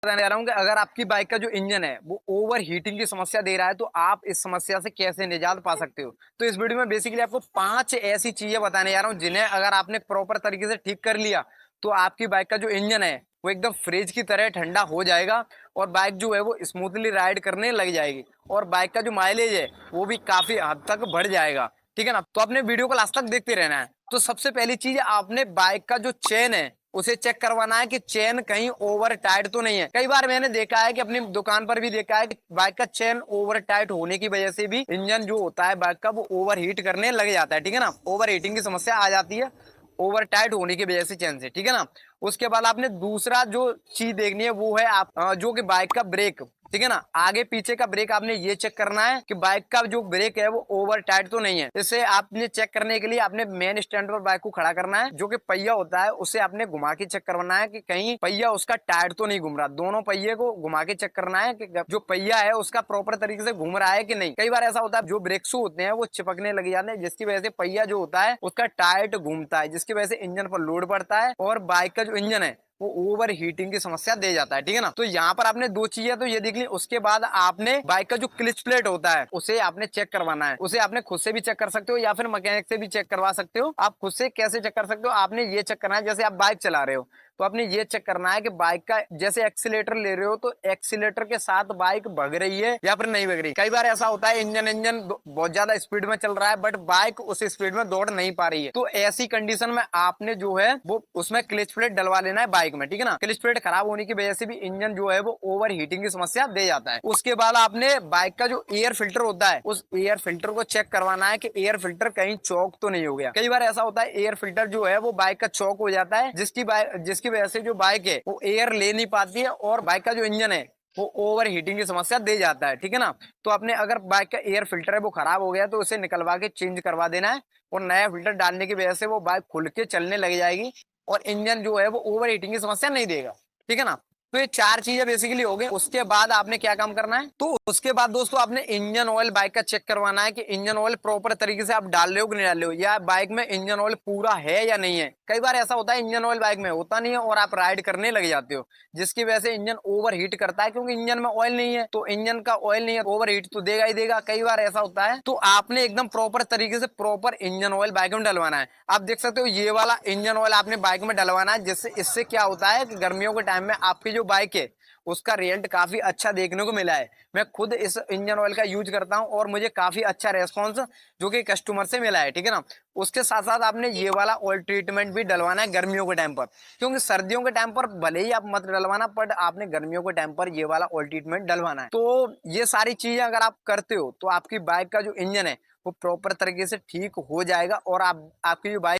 बताने जा रहा हूँ कि अगर आपकी बाइक का जो इंजन है वो ओवर हीटिंग की समस्या दे रहा है तो आप इस समस्या से कैसे निजात पा सकते हो। तो इस वीडियो में बेसिकली आपको 5 ऐसी चीजें बताने जा रहा हूँ जिन्हें अगर आपने प्रॉपर तरीके से ठीक कर लिया तो आपकी बाइक का जो इंजन है वो एकदम फ्रिज की तरह ठंडा हो जाएगा और बाइक जो है वो स्मूथली राइड करने लग जाएगी और बाइक का जो माइलेज है वो भी काफी हद तक बढ़ जाएगा। ठीक है ना। तो आपने वीडियो को लास्ट तक देखते रहना है। तो सबसे पहली चीज, आपने बाइक का जो चेन है उसे चेक करवाना है कि चेन कहीं ओवर टाइट तो नहीं है। कई बार मैंने देखा है कि अपनी दुकान पर भी देखा है कि बाइक का चेन ओवर टाइट होने की वजह से भी इंजन जो होता है बाइक का वो ओवर हीट करने लग जाता है। ठीक है ना। ओवर हीटिंग की समस्या आ जाती है ओवर टाइट होने की वजह से चेन से। ठीक है ना। उसके बाद आपने दूसरा जो चीज देखनी है वो है आप जो कि बाइक का ब्रेक। ठीक है ना। आगे पीछे का ब्रेक आपने ये चेक करना है कि बाइक का जो ब्रेक है वो ओवर टाइट तो नहीं है। इसे आपने चेक करने के लिए आपने मेन स्टैंड पर बाइक को खड़ा करना है। जो कि पहिया होता है उसे आपने घुमा के चेक करना है कि कहीं पहिया उसका टाइट तो नहीं घूम रहा। दोनों पहिए को घुमा के चेक करना है कि जो पहिया है उसका प्रॉपर तरीके से घूम रहा है कि नहीं। कई बार ऐसा होता है जो ब्रेक शू होते हैं वो चिपकने लग जाते हैं जिसकी वजह से पहिया जो होता है उसका टाइट घूमता है जिसकी वजह से इंजन पर लोड पड़ता है और बाइक का जो इंजन है वो ओवर हीटिंग की समस्या दे जाता है। ठीक है ना। तो यहाँ पर आपने दो चीजें तो ये देख ली। उसके बाद आपने बाइक का जो क्लिच प्लेट होता है उसे आपने चेक करवाना है। उसे आपने खुद से भी चेक कर सकते हो या फिर मैकेनिक से भी चेक करवा सकते हो। आप खुद से कैसे चेक कर सकते हो, आपने ये चेक करना है जैसे आप बाइक चला रहे हो तो आपने ये चेक करना है कि बाइक का जैसे एक्सीलेटर ले रहे हो तो एक्सीलेटर के साथ बाइक भग रही है या फिर नहीं भग रही। कई बार ऐसा होता है इंजन इंजन बहुत ज्यादा स्पीड में चल रहा है बट बाइक उस स्पीड में दौड़ नहीं पा रही है। तो ऐसी कंडीशन में आपने जो है वो उसमें क्लिच प्लेट डलवा लेना है बाइक में। ठीक है ना। क्लिच प्लेट खराब होने की वजह से भी इंजन जो है वो ओवर हीटिंग की समस्या दे जाता है। उसके बाद आपने बाइक का जो एयर फिल्टर होता है उस एयर फिल्टर को चेक करवाना है कि एयर फिल्टर कहीं चौक तो नहीं हो गया। कई बार ऐसा होता है एयर फिल्टर जो है वो बाइक का चौक हो जाता है जिसकी वजह से जो बाइक है वो एयर ले नहीं पाती है और बाइक का जो इंजन है वो ओवर हीटिंग की समस्या दे जाता है। ठीक है ना। तो आपने अगर बाइक का एयर फिल्टर है वो खराब हो गया तो उसे निकलवा के चेंज करवा देना है और नया फिल्टर डालने की वजह से वो बाइक खुल के चलने लग जाएगी और इंजन जो है वो ओवर हीटिंग की समस्या नहीं देगा। ठीक है ना। तो ये 4 चीजें बेसिकली हो गई। उसके बाद आपने क्या काम करना है, तो उसके बाद दोस्तों आपने इंजन ऑयल बाइक का चेक करवाना है कि इंजन ऑयल प्रॉपर तरीके से आप डाल रहे हो कि नहीं डाल रहे हो या बाइक में इंजन ऑयल पूरा है या नहीं है। कई बार ऐसा होता है इंजन ऑयल बाइक में होता नहीं है और आप राइड करने लग जाते हो जिसकी वजह से इंजन ओवर हीट करता है क्योंकि इंजन में ऑयल नहीं है। तो इंजन का ऑयल नहीं है ओवर हीट तो देगा ही देगा। कई बार ऐसा होता है तो आपने एकदम प्रॉपर तरीके से प्रॉपर इंजन ऑयल बाइक में डलवाना है। आप देख सकते हो ये वाला इंजन ऑयल आपने बाइक में डलवाना है जिससे इससे क्या होता है कि गर्मियों के टाइम में आपकी जो बाइक है उसका रिजल्ट काफी अच्छा देखने को मिला है। मैं खुद इस इंजन ऑयल का यूज करता हूं और मुझे काफी अच्छा रेस्पॉन्स जो कि कस्टमर से मिला है। ठीक है ना। उसके साथ साथ आपने ये वाला ऑयल ट्रीटमेंट भी डलवाना है गर्मियों के टाइम पर क्योंकि सर्दियों के टाइम पर भले ही आप मत डलवाना बट आपने गर्मियों के टाइम पर ये वाला ऑयल ट्रीटमेंट डलवाना है। तो ये सारी चीजें अगर आप करते हो तो आपकी बाइक का जो इंजन है वो प्रॉपर तरीके से ठीक हो जाएगा और आपकी जो बाइक